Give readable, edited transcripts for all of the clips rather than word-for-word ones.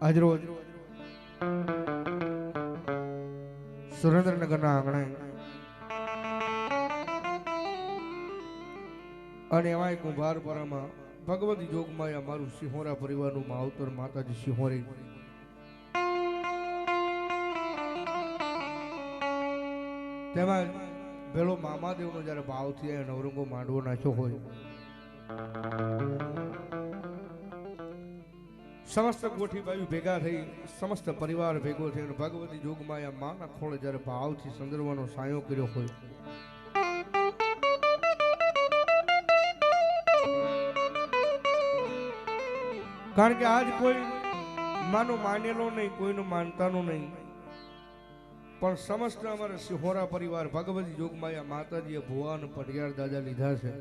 આજરોજ સુરેન્દ્રનગરના આંગણે અને એમાંય કુંભારપરામાં ભગવતી જોગમાયા મારું સિંહોરા પરિવારનું માવતર માતાજી સિંહોરી તેમાં પેલો મામાદેવનો જયારે ભાવથી નવરંગો માંડવો નાખ્યો હોય, સમસ્ત ગોઠી બાજુ ભેગા થઈ સમસ્ત પરિવાર ભેગો થઈ અને ભગવતી જોગમાયા માના ખોળે જ્યારે ભાવથી સંદર્ભનો સાયો કર્યો હોય, કારણ કે આજ કોઈ માનો માનેલો નહીં, કોઈનું માનતાનું નહીં, પણ સમસ્ત અમારા સિંહોરા પરિવાર ભગવતી જોગમાયા માતાજીએ ભુવા અને પટિયાર દાદા લીધા છે.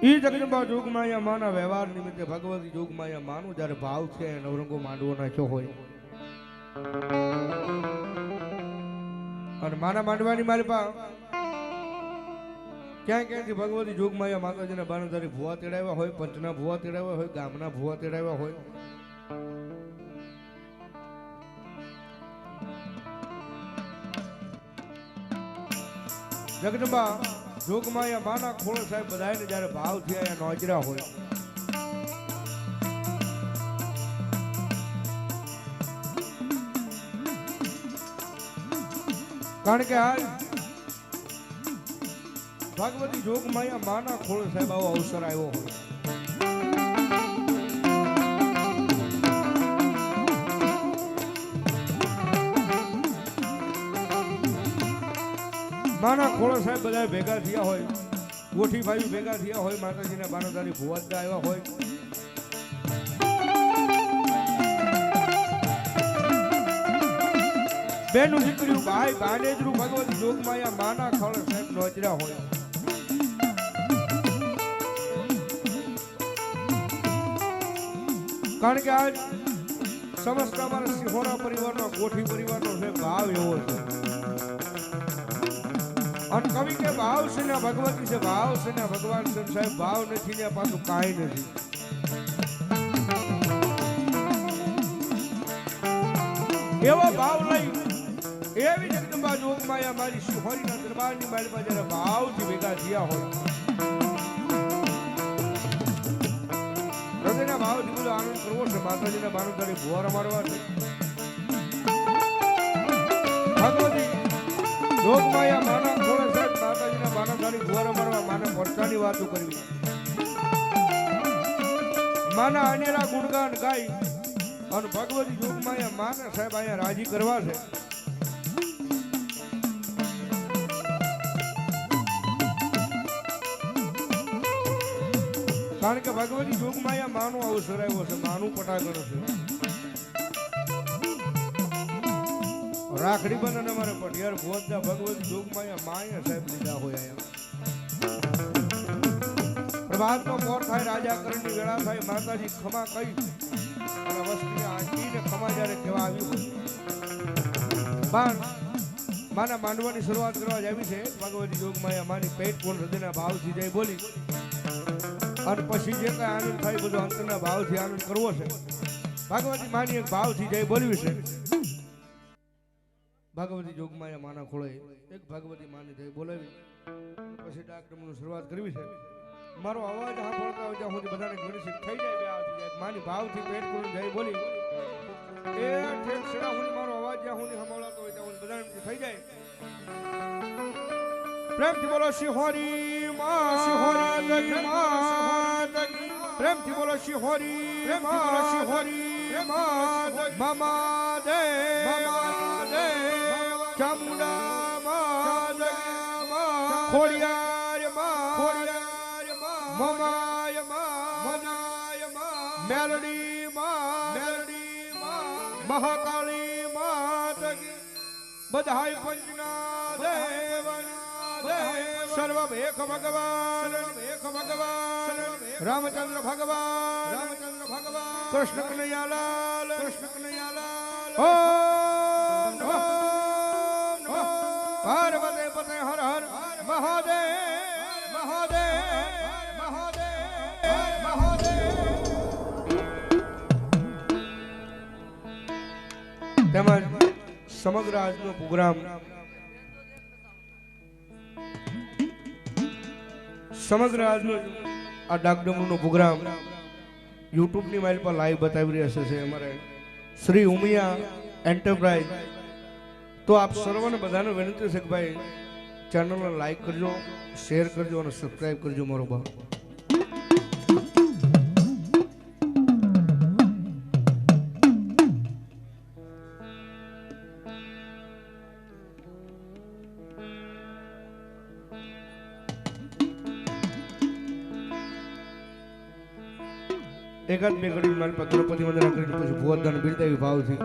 ઈ જગદંબા જોગમાયા માના વ્યવહાર નિમિત્તે ભગવતી જોગમાયા માનો જ્યારે ભાવ છે નવરંગો માંડવો નાખ્યો હોય અને માના માંડવાની મારી પા ક્યાં ક્યાંથી ભગવતી જોગમાયા માતાજીના બાણધારી ભુવા તેડાવ્યા હોય, પંચના ભુવા તેડાવ્યા હોય, ગામના ભુવા તેડાવ્યા હોય. જગદંબા જોગમાયા માના ખોળ સાહેબ બધાને જયારે ભાવ થયા નોજરા હોય, કારણ કે હાલ ભગવતી જોગમાયા માના ખોળ સાહેબ આવો અવસર આવ્યો હોય, માના ખોળો સાહેબ બધા ભેગા થયા હોય, ગોઠી ભાઈ ભેગા થયા હોય, માતાજીના બાણધારી ભુવાદા આવ્યા હોય, બેનું દીકરીઓ ભાઈ ભાણેજરું ભગવતી જોગમાયા માના ખોળો સાહેબ નોચર્યા હોય, કારણ કે આજ સમસ્ત અમારા સિંહોરા પરિવારનો ગોઠી પરિવારનો છે ભાવ એવો છે. અને કવિ કે ભાવ છે ને ભગવતી છે, ભાવ છે ને ભગવાન છે, સાહેબ ભાવ નથી ને પાછું કાંઈ નથી. એવો ભાવ લઈ એવી જગદંબા જોગમાયા મારી સિંહોરીના દરબારની મારી પાસે જયારે ભાવથી ભેગા થયા હોય, હૃદયના ભાવથી બધો આનંદ કરવો છે, માતાજીના બાણધારી ભુવા રમાડવા છે. ભગવતી જોગમાયા માના ખોળે સાહેબ માતાજીના બાણધારી ભુવા રમાડવા માને પડતાની વાતો કરવી, માના અનેરા ગુણગાન ગાઈ અને ભગવતી જોગમાયા માને સાહેબ અહીંયા રાજી કરવા છે. કારણ કે ભગવતી જોગમાયા માનો અવસર આવ્યો છે, માનું પટાગણ છે. રાખડી બંધન અમારે પટિયાર ભોજના ભગવતી જોગમાયા માયા સાહેબ લીધા હોય. પ્રભાતનો પોર થાય, રાજા કરણની વેળા થાય, માતાજી ખમા કહી અને વસ્તીને આંટીને ખમા જ્યારે કહેવા આવ્યું હોય, બાણ માના માંડવાની શરૂઆત કરવા જ આવી છે. ભગવતી જોગમાયા માની પેટ પૂર્ણ હૃદયના ભાવથી જઈ બોલી અને પછી જે કઈ આનંદ થાય બધો અંતરના ભાવથી આનંદ કરવો છે. ભગવતી માની એક ભાવથી જઈ બોલવી છે. ભગવતી જોગમાયા માના ખોળે એક ભગવતી માની જઈ બોલાવી પછી ડાકડમની શરૂઆત કરવી છે. મારો અવાજ સાંભળતા હોય ત્યાં સુધી બધાને ઘણી થઈ જાય, બે આવતી જાય. માની ભાવથી પેટ પૂર્ણ જઈ બોલી એ ઠેક છેડા સુધી મારો અવાજ જ્યાં સુધી સાંભળાતો હોય ત્યાં સુધી બધાને થઈ જાય. પ્રેમથી બોલો સિંહોરી માં, સિંહોરી માં, પ્રેમથી બોલો સિંહોરી માં, સિંહોરી માં, મામા દે ચામુંડા માં, ખોડિયાર માં, મમાય માં, મેલડી માં, મહાકાળી માં, બધાય પંચના દેવન સર્વ એક ભગવાન, રામચંદ્ર ભગવાન, કૃષ્ણ કનૈયાલાલ, ઓમ પાર્વતી પતે હર હર મહાદેવ, મહાદેવ. તેમજ સમગ્ર આજનો પ્રોગ્રામ સમગ્ર આજનો આ ડાકડમરૂનો પ્રોગ્રામ યુટ્યુબની માઇલ પર લાઈવ બતાવી રહ્યા છે અમારે શ્રી ઉમિયા એન્ટરપ્રાઇઝ. તો આપ સર્વને બધાને વિનંતી છે કે ભાઈ ચેનલને લાઈક કરજો, શેર કરજો અને સબસ્ક્રાઈબ કરજો મારો ભાવ. એકાદ બે ઘડી મારી પાસે ગણપતિ વંદના કરીને પછી ભુવરદાન બિરદાવી ભાવથી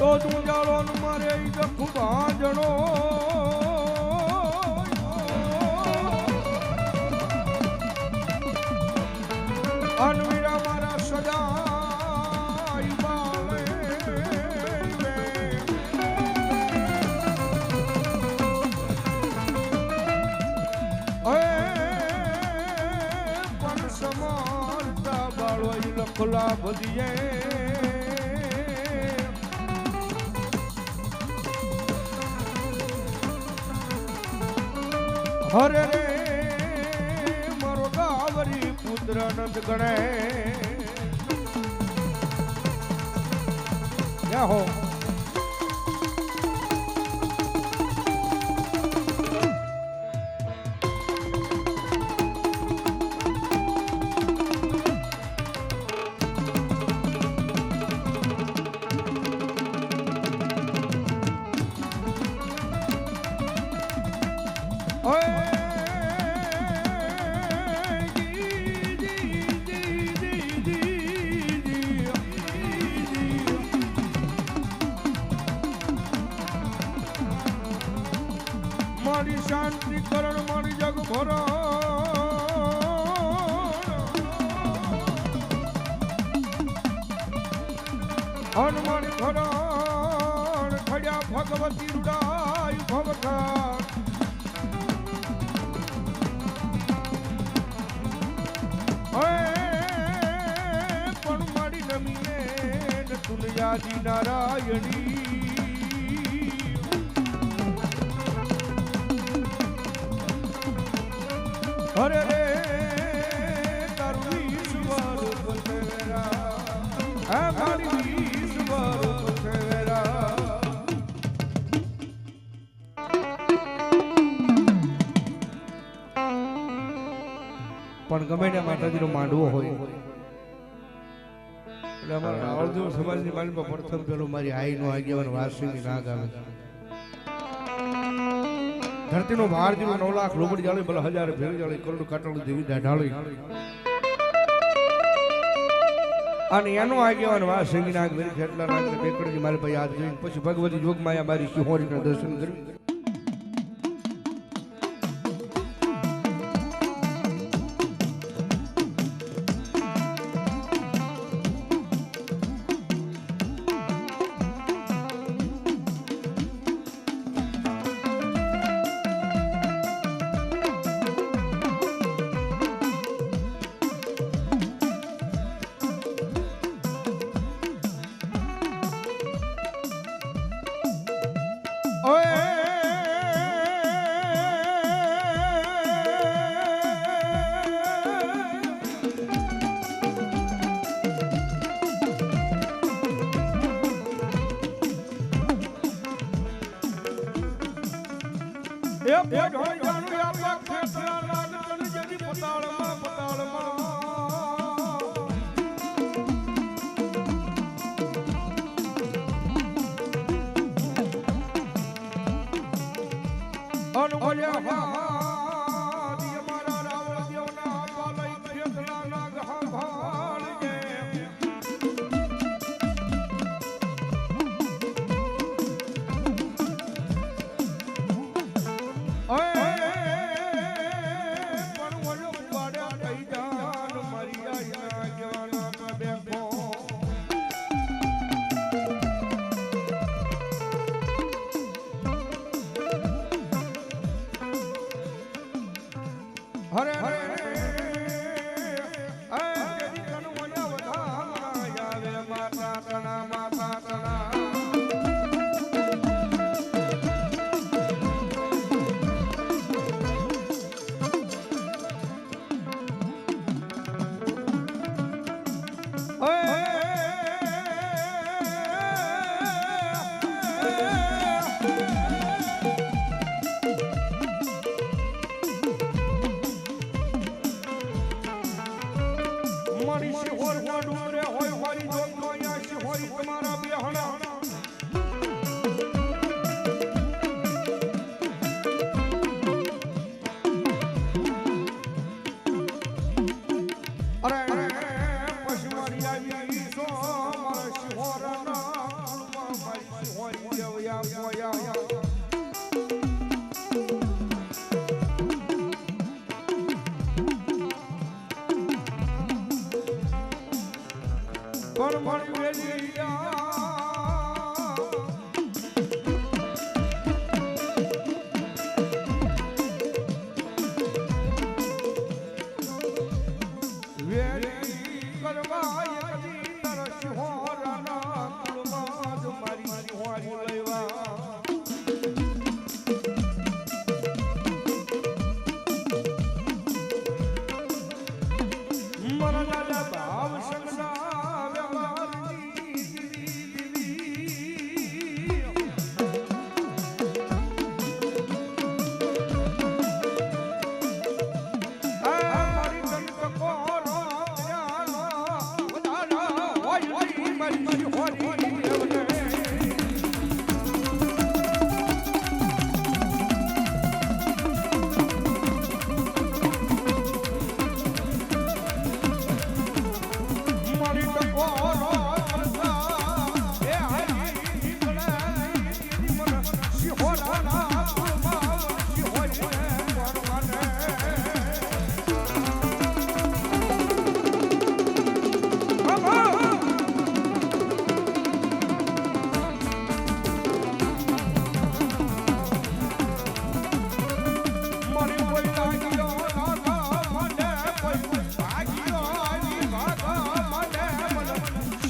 તો તું જાળો મારે ખૂબ જણો અનવીરા મારા સદા પણ સમારતા બાળો લખલા બધીએ હરે રે મારો ગાવરી પુત્ર નંદ ગણે ક્યાં હો મારી શાંતિ કરણ મારી જગ ભરો હનુમાન ખરણ ખડ્યા ભગવતી રૂડાય ભવખા પણ મારી નમીને આદિ નારાયણી હરે રે તારું ઈશ્વર પથેરા હે મારી ઈશ્વર પથેરા પણ ગમે ત્યાં માતાજીનો માંડવો હોય એટલે અમારા રાવળદેવ સમાજની માલિકમાં પ્રથમ પેલો મારી આઈનો આગેવાન વાસીની નાગ આવે ધરતીનો ભાર જેવો 9 લાખ લોબડી જાળી ભલે હજાર ભેર જાળી કરોડ કાટળ જેવી ઢાળી અને એનો આગેવાન વાસીની નાગ વેરી ખેટલા નાગ બેકડજી મારી ભાઈ યાદ જોઈને પછી ભગવતી જોગમાયા મારી શિહોરીના દર્શન કર્યું હરે હરે માતા તણા માતા તણા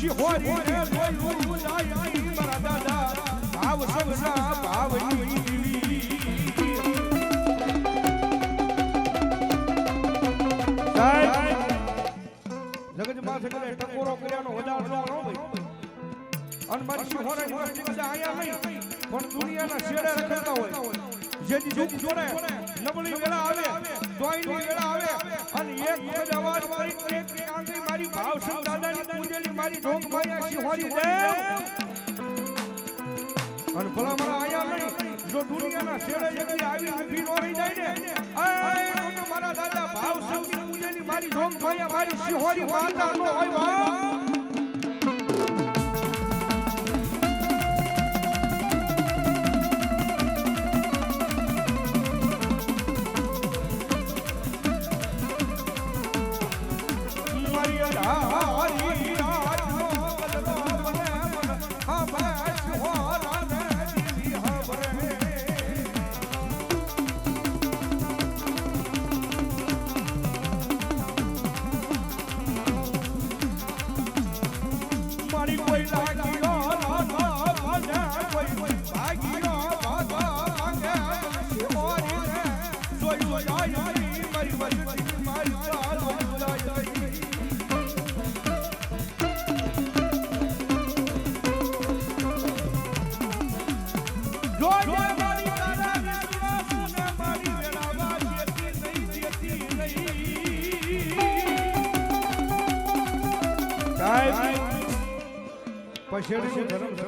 શિહોરી ને જોયું જાય મારા દાદા ભાવ સંગના ભાવની જગત માં સગલે ટકોરો કર્યાનો વધાર ન હોય અને મારી શિહોરાની વસ્તી બધા આયા નહીં પણ દુનિયાના છેડે રખડતા હોય જેથી દુઃખ જોડે નબળી વેળા આવે દોઈની વેળા આવે અને એક જ અવાજ કરી એક આંગળી મારી ભાવસંગ દાદાની પૂજેલી મારી ઢોક માયા શિહોરી દે અને ભલા મને આયા નહીં જો દુનિયાના છેડે જગ્યાએ આવી ઊભી ન રહી જાય ને આ તો મારા દાદા ભાવસંગની પૂજેલી મારી ઢોક માયા મારી શિહોરી માતા નો હોય બા પછેડીનો ધર્મ છે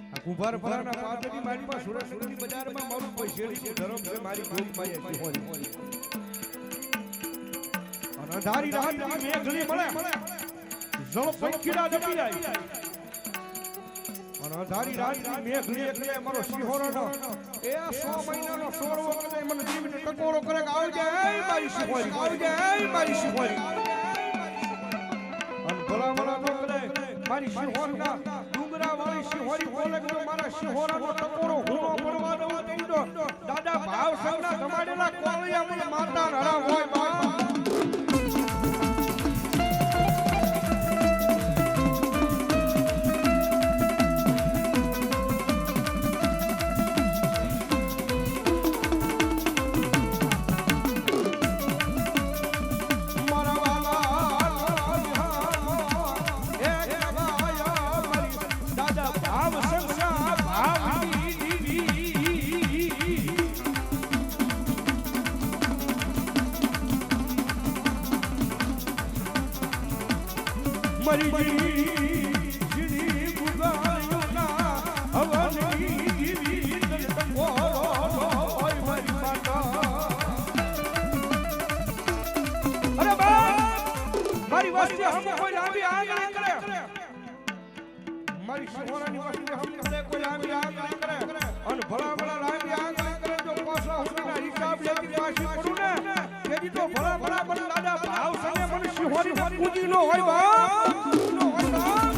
આ કુંભાર ફળાના પાદરી મારી પાસે સુરેશની બજારમાં મારું પછેડીનો ધર્મ છે મારી ભૂખ માયા શિહોરી અને અંધારી રાતની મેઘલી મળે જળ પંખીડા દબી જાય અને અંધારી રાતની મેઘલી એટલે મારો શિહોરનો એ 100 મહિનાનો સોરવો કરે મને જીવને ટકોરો કરે કે આવજે મારી શિહોરી આવજે મારી શિહોરી ભલા ભલા નો કરે મારી શિહોરના ડુંગરા વાળી શિહોરી બોલે કે મારા શિહોરાનો ટકોરો હુનો પડવા દઉં તેની તો દાદા ભાવ સંગના ધમાડેલા કોળિયા મને માતા હરા હોય બા મારી શિહોરાની વસ્તી હમ કરે કોઈ આમી આગ નહીં કરે અને ભલા ભલા લાંબી આગ નહીં કરે જો પાછા હુકીના હિસાબ લેતી પાછી પડું ને તેથી તો ભલા ભલા પણ દાદા ભાવ સંગે મને શિહોરી પૂજી નો હોય બા નો હોય બા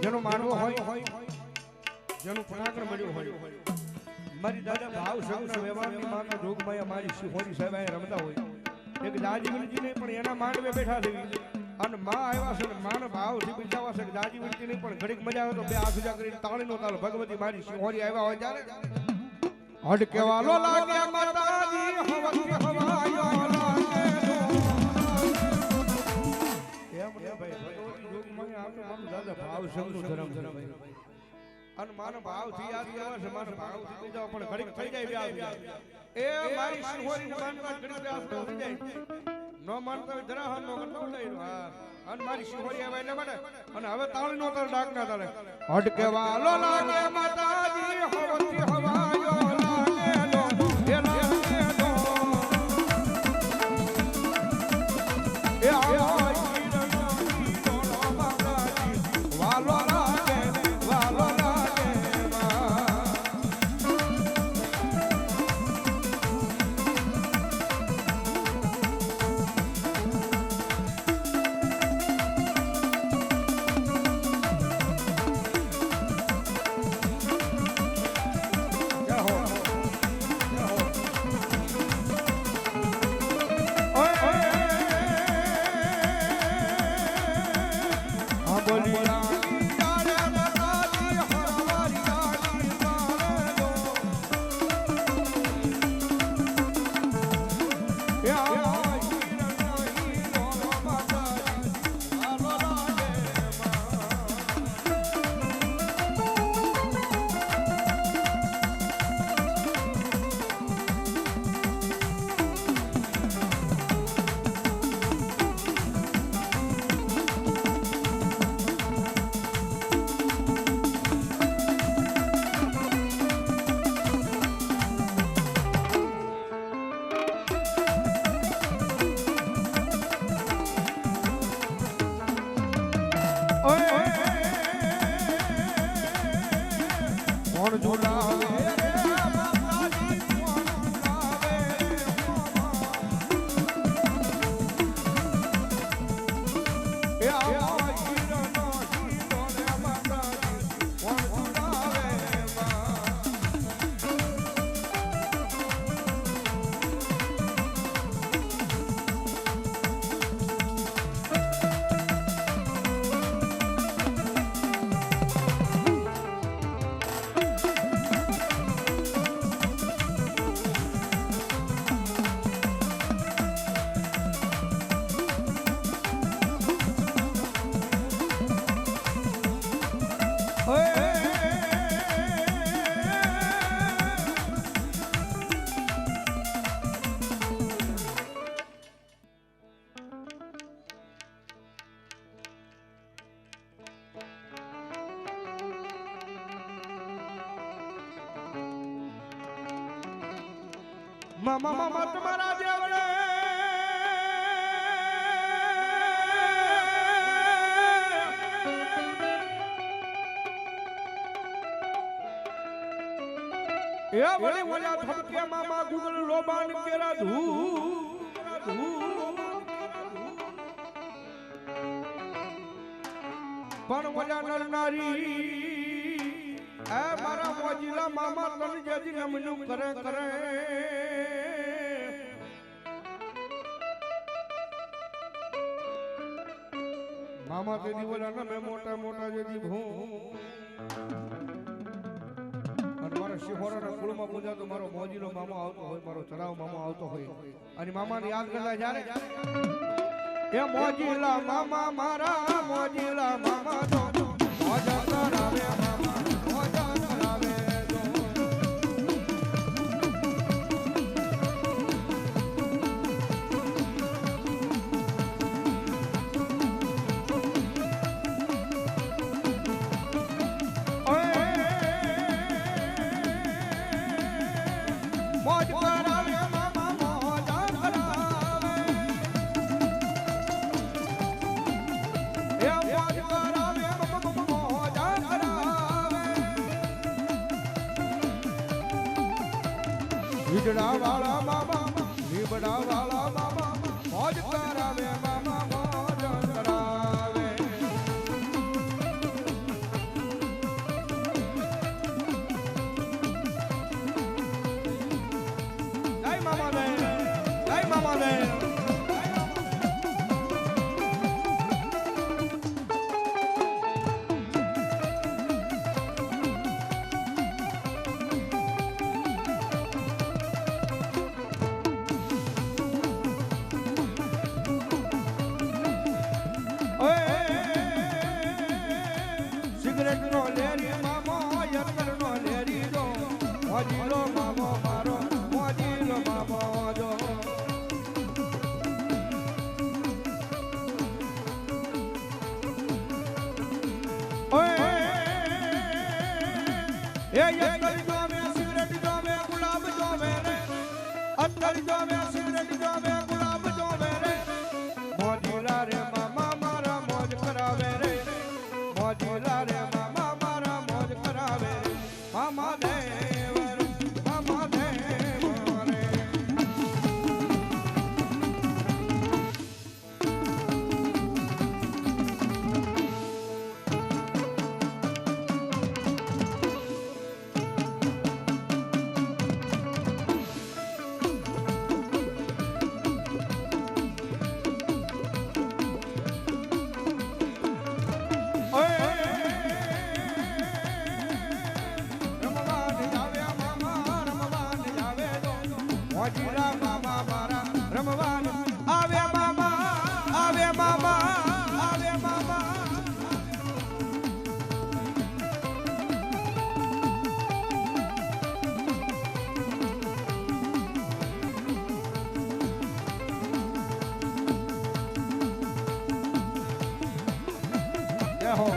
જેનો માનવો હોય જેનું પરાક્રમ મળ્યું હોય મારી દાદા ભાવ સંગ વ્યવહારની માતા જોગમાયા મારી શિહોરી સાહેબ આ રમતા હોય એક દાજીવંતીને પણ એના માંડવે બેઠા થઈ અને માં આવ્યા છે માન ભાવથી બિચાવા છે દાજીવંતીને પણ ઘડીક મજા આવે તો બે હાથ ઉજા કરીને તાળીનો તાલ ભગવતી મારી શિહોરી આવ્યા હોય ત્યારે હડ કેવાલો લાગે માતાજી હવતી હવાયો લાગે એમ ને ભાઈ ભગવતી જોગમાયા આપણે મારું દાદા ભાવ સંગનું ધર્મ છે અને માનો ભાવથી યાદ કરવા છે માનો ભાવથી બીજા પણ ઘડીક થઈ જાય વ્યાજ એ મારી શિહોરી માનવા ઘડીક વ્યાજ થઈ જાય ન માનતા હોય ધરાહન નો કરતો લઈ હા અને મારી શિહોરી આવે એટલે માટે અને હવે તાળી નો તાર ડાક ના તાળે હટકે વાલો લાગે માતાજી હવતી હવાયો લાગે લો એ લાગે લો એ આવા હીરનો હીરો માતાજી વાલો લાગે કોણ ઝુલાવે મામા મામા તમારા જેવડે એ વળી ઓલા થપકે મામા ગુગલ લોબાન કેરા પણ ઓલા નરનારી એ મારા મોજીલા મામા તન જેજી નમનું કરે કરે મામા તેદી બોલા ને મે મોટા મોટા જેદી ભૂ અને મારા શિહોરાના કુળમાં પૂજા તો મારો મોજીલો મામા આવતો હોય મારો ચરાવ મામા આવતો હોય અને મામાને યાદ કરતા જ્યારે એ મોજીલા મામા મારા મોજીલા મામા તો મોજા કરાવે મામા મોજા કરાવે મોજ કરાવે મામા મોજા કરાવે એ મોજ કરાવે મોજા કરાવે વીજડા વાળા મામા લીબડા વાળા મામા મોજ કરાવે મામા મોજા કરાવે જય મામા દે જય મામા દે સિગરેટ નો લેરી મામો યતર નો લેરી જો મોજીલો મામો મારો મોજીલો મામો જો એ યત્તર જોવે સિગરેટ જોવે ગુલાબ જોવે રે અત્તર જોવે સિગરેટ જોવે ગુલાબ જોવે રે મોજીલા રે મામા મારા મોજ કરાવે રે મોજીલા રે મામા મારા મોજ કરાવે રે મામા દેવ રે મામા દેવ રે મોજીલા મામા મારા રમવાન આવે મામા આવે મામા આવે મામા જય હો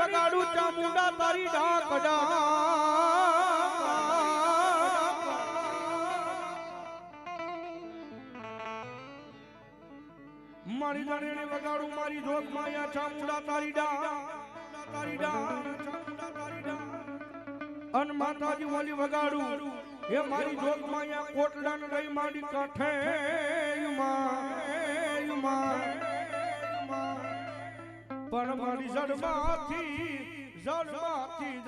વગાડું ચામુંડા તારી ડાકડા મારી દાણીને વગાડું મારી જોગ માયા ચામુંડા તારી ડા અન માતાજી ઓલી વગાડું હે મારી જોગ માયા કોટડાને લઈ મારી કાંઠે પણ મારી જડમાંથી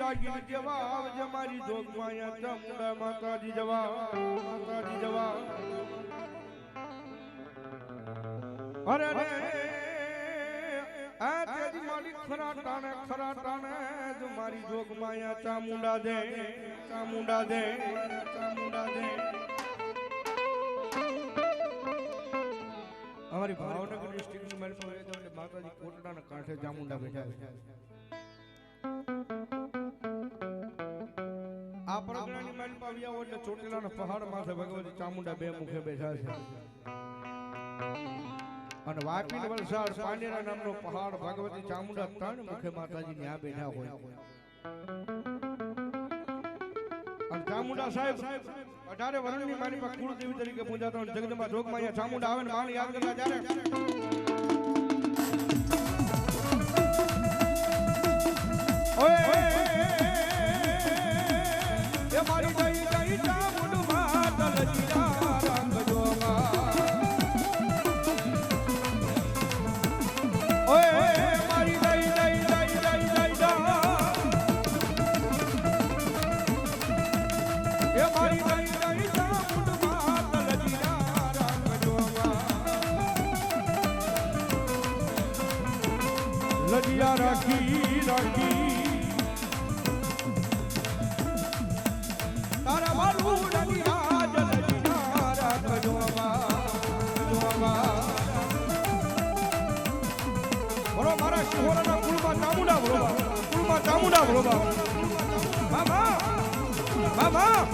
જાગી જવાબ જે મારી જોગ માયા ચામુંડા માતાજી જવાબ અરે રે આ તેજી મારી ખરા ટાણે જો મારી જોગ માયા ચામુંડા દે અમારી ભાવનગર ડિસ્ટ્રિક્ટની માતાજી કોટડાના કાંઠે ચામુંડા બેઠા છે આ પરગણાની માલિક આવ્યા હોય એટલે ચોટીલાના પહાડ માથે ભગવતી ચામુંડા બે મુખે બેઠા છે અને વાપી વલસાડ પાંડેરા નામનો પહાડ ભગવતી ચામુંડા ત્રણ મુખે માતાજી ત્યાં બેઠા હોય અને ચામુંડા સાહેબ 18 વર્ષની મારી પાસે કુળદેવી તરીકે પૂજાતા હોય જગદંબા જોગમાં અહીંયા ચામુંડા આવે ને માને યાદ કરવા ત્યારે ઓય એ મારી જઈ ચામુંડ માતા લજીરા રંગ જોગા ઓય મારી જઈ એ મારી જઈ ચામુંડ માતા લજીરા રંગ જોગા લજિયા રાખી તારા મારું લજિયા લજિયા રાખજો બોલો મારા શિહોરાના કુળમાં ચામુંડા બોલો બાબા બાબા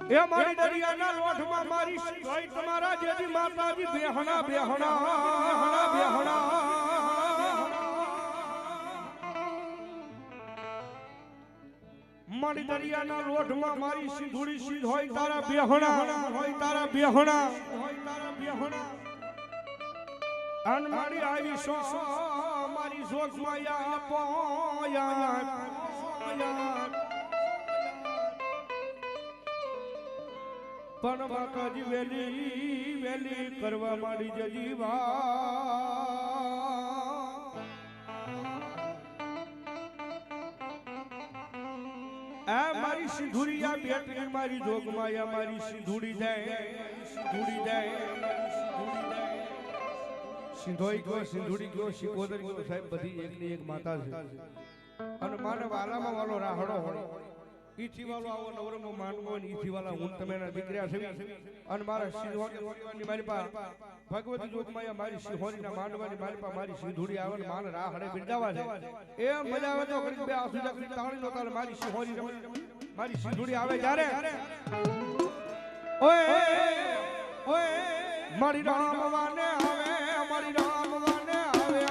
એ મારી દરિયાના લોઠમાં મારી ભાઈ તમારા જેથી માતાજી બેહણા બેહણા બેહણા બેહણા મારી દરિયાના લોઠમાં મારી સિંધુડી સિંધ હોય તારા બેહણા હોય તારા બેહણા હોય તારા બેહણા અન મારી આવી સો મારી જોગમાં યા પોયા પણ માતાજી વેલી વેલી કરવા માંડી જજી આ મારી સિંધુરિયા બેટરી મારી જોગમાયા મારી સિંધુડી જાય સિંધુડી જાય સિંધોઈ ગયો સિંધુડી ગયો શિકોદર ગયો સાહેબ બધી એકની એક માતા છે અને માને વાલામાં વાલો રાહડો હોય ઈથી વાળો આવો નવરંગો માનવો ને ઈથી વાળા હું તમે ના દીકરા છે અને મારા સિંહોની મારી પા ભગવતી જોગમાયા મારી સિંહોની ના માંડવાની મારી પા મારી સિંધુડી આવે ને માન રાહડે બિરદાવા છે એ મજા આવે તો કરી બે આસુ જકરી તાળી નો તાળ મારી સિંહોની મારી સિંધુડી આવે જ્યારે ઓય ઓય મારી રામ વાને આવે મારી રામ વાને આવે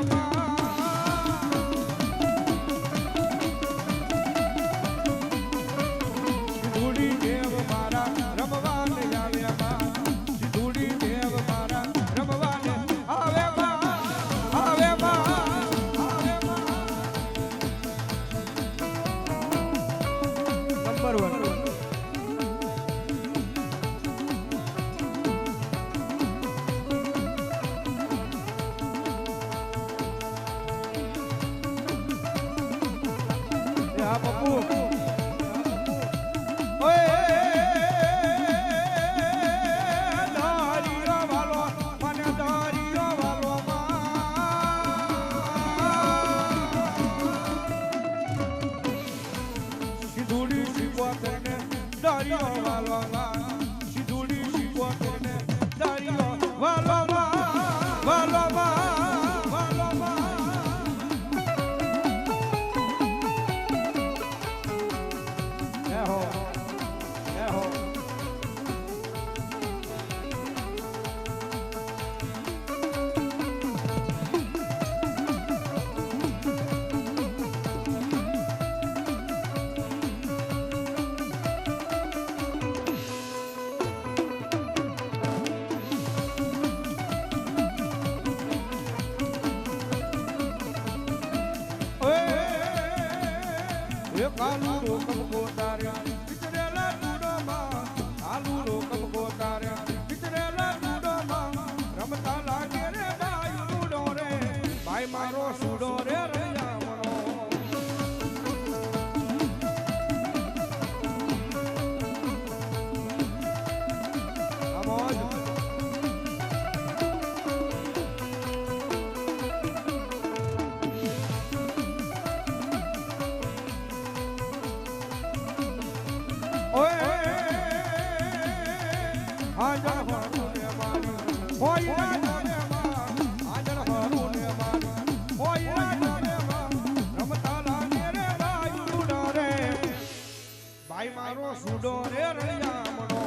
આંજણ હરું ને મારી હોય રાજાને માં આંજણ હરું ને મારી હોય રાજાને માં રમતા લાગે રે બાઈ સુડો રે બાઈ મારો સુડો રે રળિયામણો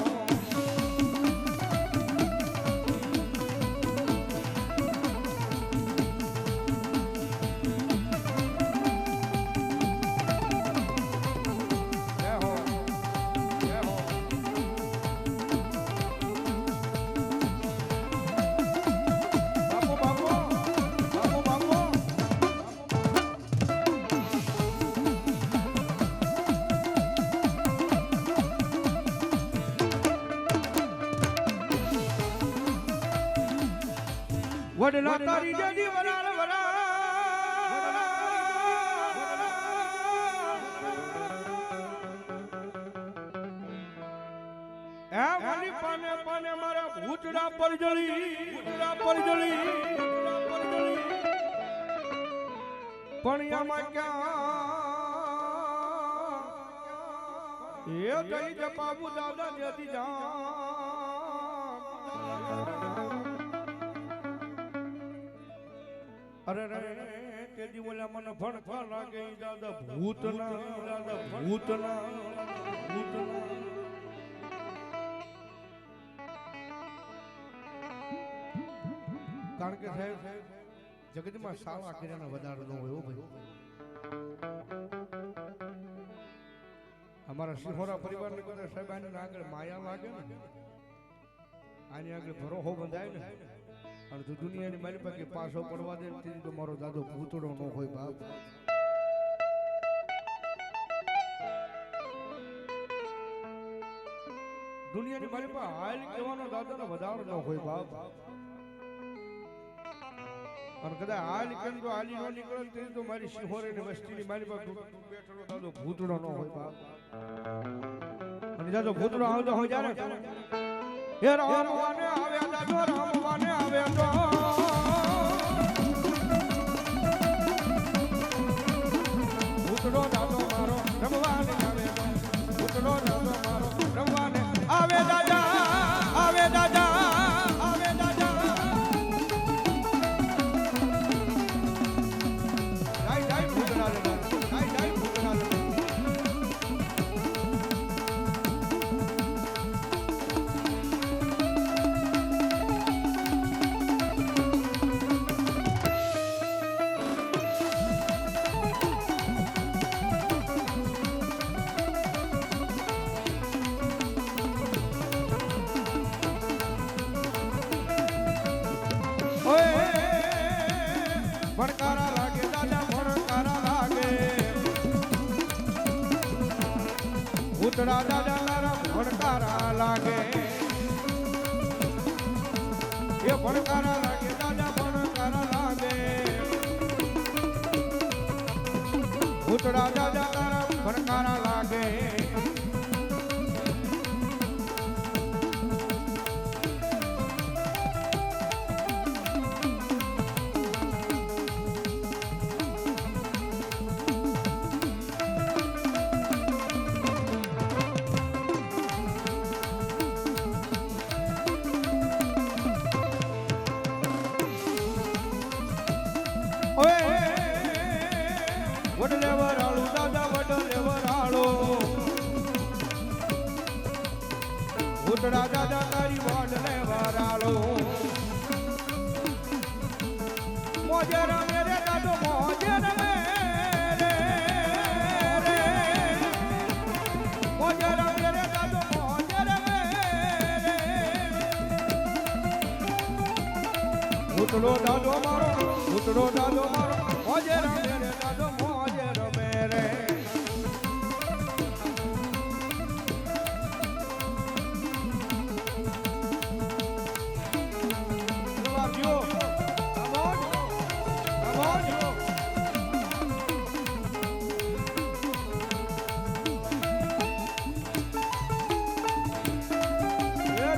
વડલા તારી જડી વરાળ વરાળ એ વાલી પાને પાને મારા ભૂતડા પર જળી પણ આમાં ક્યાં એ જઈ જપાબુ દાદા જતી જા અરે રે તે દીવલા મને ભણવા લાગે દાદા ભૂતના કારણ કે સાહેબ જગતમાં સાવા કર્યાના વધારે ન હોય ભાઈ અમારા સિંહોરા પરિવારને કદાચ સાહેબ આની આગળ માયા લાગે ને આની આગળ ભરોહો બંધાય ને અને જો દુનિયાની મારી પાસે પાછો પડવા દે તેથી તો મારો દાદો ભૂતડો ન હોય બાપ દુનિયાની મારી પાસે હાલ કહેવાનો દાદાનો વધારો ન હોય બાપ અને કદાચ હાલ કેમ તો હાલી ન નીકળે તેથી તો મારી સિંહોરે ની વસ્તીની મારી પાસે બેઠેલો દાદો ભૂતડો ન હોય બાપ અને દાદો ભૂતડો આવતો હોય જ્યારે હે રામવાને આવે દાદો રામવાને આવે તો ભૂતડો દાદો મારો રમવાને આવે તો ભૂતડો દાદો મારો રમવાને આવે દાદા આવે દાદા આવે દાદા જાય ભૂતડા રે જાય ભૂતડા રે ભણકારા લાગે દાદા ભણકારા લાગે ભૂતડા દાદા તારા ભણકારા લાગે એ ભણકારા લાગે દાદા ભણકારા લાગે ભૂતડા દાદા તારા ભણકારા લાગે વડલે વરાળો દાદા વડલે વરાળો ભૂતડા દાદા તારી વડલે વરાળો મોજે રમે રે દાદો મોજે રમે રે મોજે રમે રે દાદો મોજે રમે રે ભૂતડો દાદો મારો મોજે રમે રે દાદો મોજે રમે રે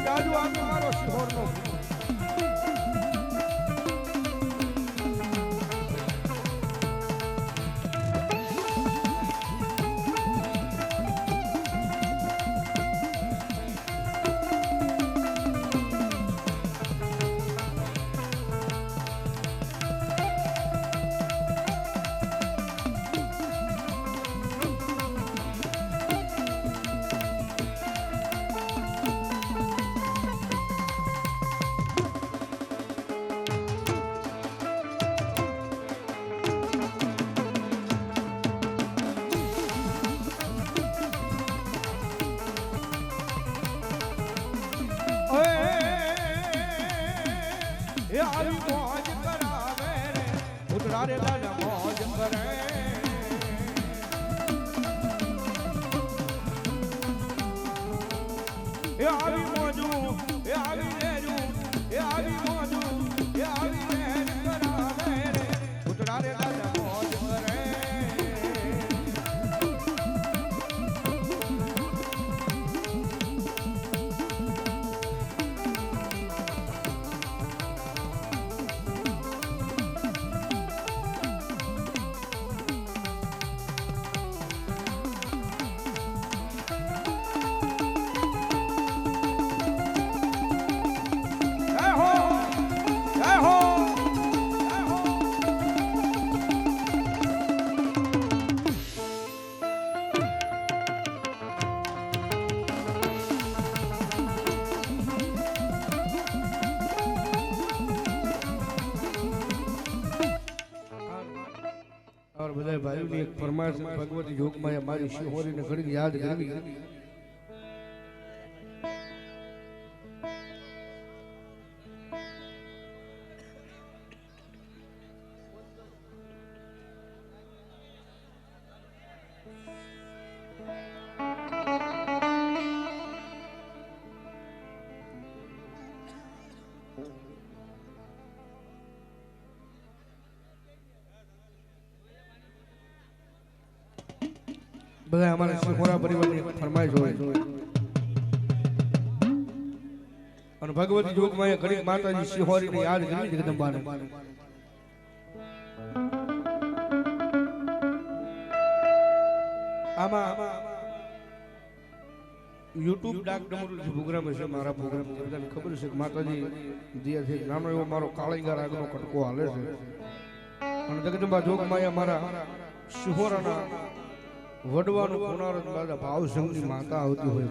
દાદુ આગે મારો શિહોર નો આવી મોજ કરાવે રે ઉતરા રે દાદા મોજ કરે એ આવી મોજુ એ આવી રેજુ એ આવી મોજુ એ આવી રેજ કરાવે રે ઉતરા રે દાદા મોજ કરે और બધા ભાઈઓની એક ફરમાઈશ ભગવતી યોગમાં મારી શિહોરીને ઘડી યાદ કરવી બધા અમારા શિહોરા પરિવારની એક ફરમાઈશ હોય અને ભગવતી યોગમાં ઘડી માતાજી શિહોરીને યાદ કરવી જગદંબાને આમાં YouTube ડાક ડમરૂ જે પ્રોગ્રામ છે મારા પ્રોગ્રામ બધાને ખબર છે કે માતાજી દિયા છે નાનો એવો મારો કાળીગા આગનો કટકો હાલે છે અને જગદંબા જોગમાં અમારા શિહોરાના વડવાનું પુનરાવર્ત બાદ ભાવ સંઘની માતા આવતી હોય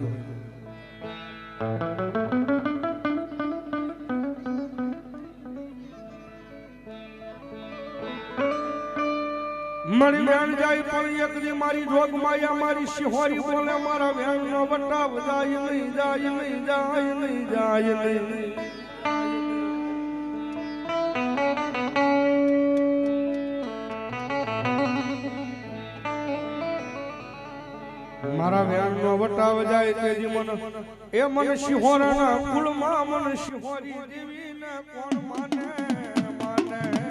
મારી વેણ જાય પણ એક દી મારી જોગ માયા મારી શિહોરી બોલે મારા વેણ નો વટાવ જાય નહીં જાય નહીં જાય નહીં જાય નહીં મારા વેણ નો વટાવ જાય તેજી મન એ મન શિહોરાના કુળમાં મન શિહોરી દેવીને કોણ માને માને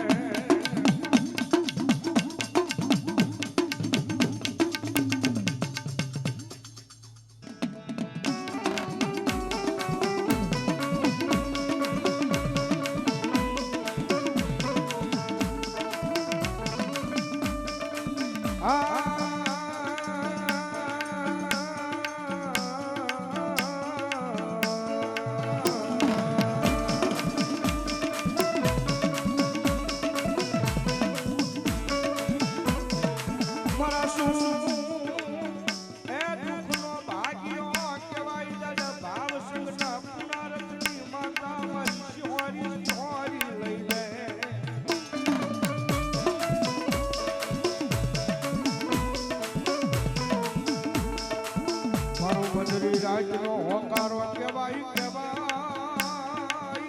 રાજનો હોકારો કેવાય કેવાય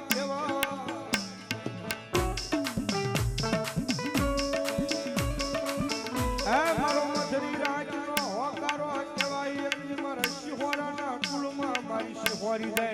કેવાય એ મારો મધરી રાજનો હોકારો કેવાય એમ મારા શિહોરાના કુળમાં મારી શિહોરી દે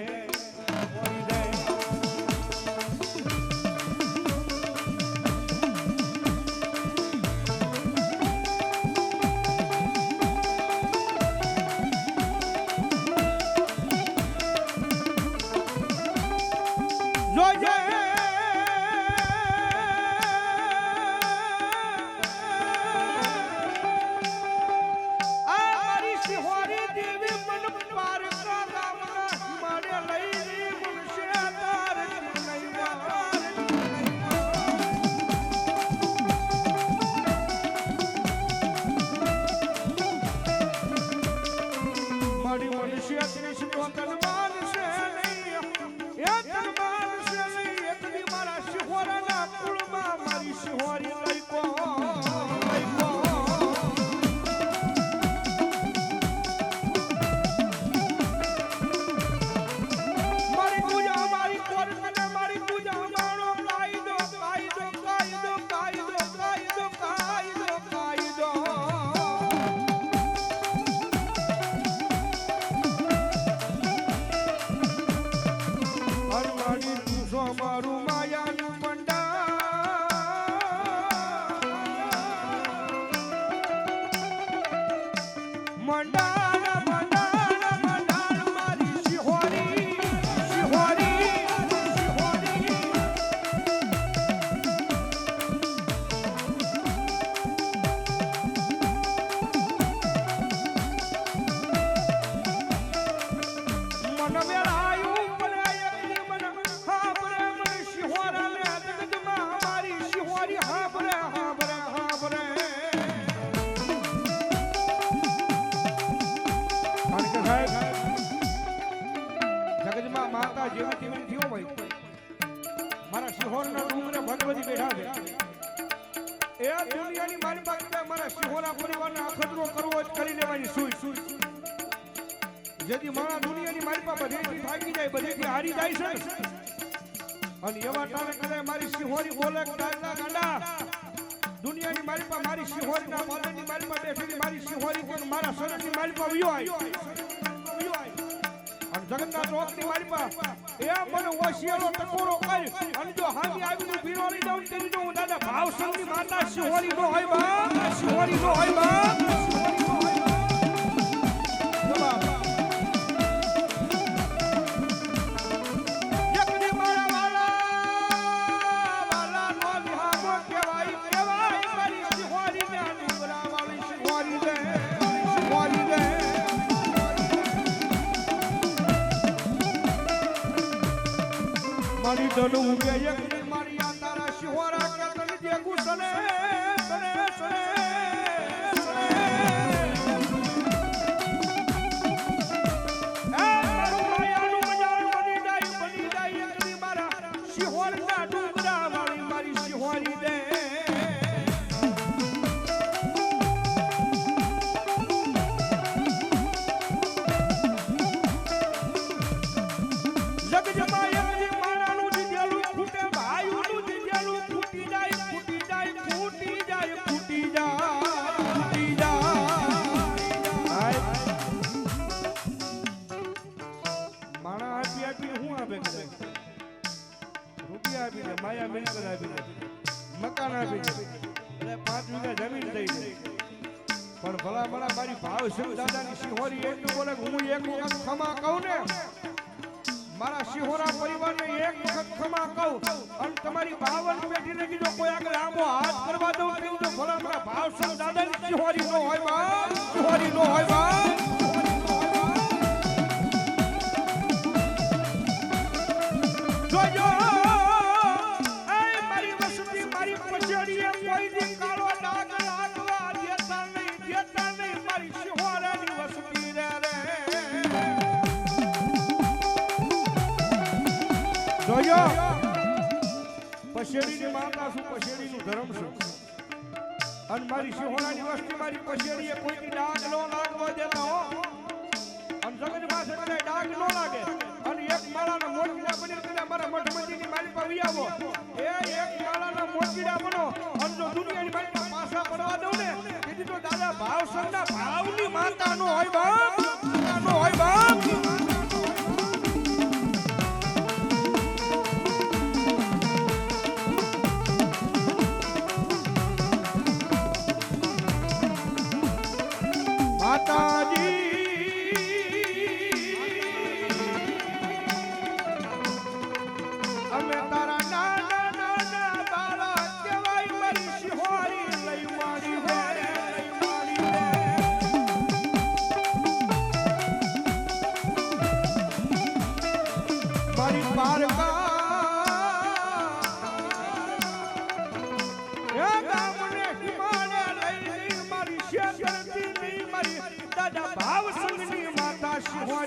માતા જેવી તેવી થયો હોય મારા શિહોરના ડુંગરે ભગવતી બેઠા છે એ દુનિયાની મારી પાસે મારા શિહોના પરિવારને અખતરો કરવો જ કરી લેવાની સુઈ જેથી મારા દુનિયાની મારી પાસે બધેથી થાકી જાય બધેથી હારી જાય છે અને એવા ટાણે કદાચ મારી શિહોરી બોલે ડાયલા ગાંડા દુનિયાની મારી પાસે મારી શિહોરીના પાદરની મારી પાસે બેઠેલી મારી શિહોરી પણ મારા શરણની મારી પાસે વિયો આવી અને જગન્નાથ રોકની મારી પાસે એ મને ઓશિયાળો ટકોરો કરી અને જો હામી આવીને ભીરોડી દઉં તેની જો હું દાદા ભાવસંગની માતા શિહોરી નો હોય બા શિહોરી નો હોય બા મારી ધનુ કે એક મારી આ તારા શિહોરા કે તને દેખું સને સને સને એ મારું માયાનું મજાનું બની જાય એકની મારા શિહોરના ડુંગરા વાળી મારી શિહોરી દે માયા મિલકત આપી દે મકાન આપી દે એટલે 5 વીઘા જમીન થઈ ગઈ પણ ભલા ભલા મારી ભાવસિંહ દાદાની શિહોરી એટલું બોલે હું એક વખત ખમા કહું ને મારા શિહોરા પરિવારને એક વખત ખમા કહું અને તમારી 52 પેઢીને કીધો કોઈ આગળ આંબો હાથ કરવા દઉં તેવું તો ભલા ભલા ભાવસિંહ દાદાની શિહોરી નો હોય બા શિહોરી નો હોય બા જોજો પશેડીની માતા છું પશેડીનું ધર્મ છું અને મારી શિહોરાની વસ્તી મારી પશેડીએ કોઈની ડાઘ ન લાગવા દેતા હો અને જગત પાસે કદાચ ડાઘ ન લાગે અને એક માળાના મોટકીડા બની કદાચ મારા મઠમંદિરની મારી પાસે વિયાવો એ એક માળાના મોટકીડા બનો અને જો દુનિયાની મારી પાસે પાછા પડવા દઉં ને તેથી તો દાદા ભાવસંગના ભાવની માતા નો હોય બાપ નો હોય બાપ શિહોરી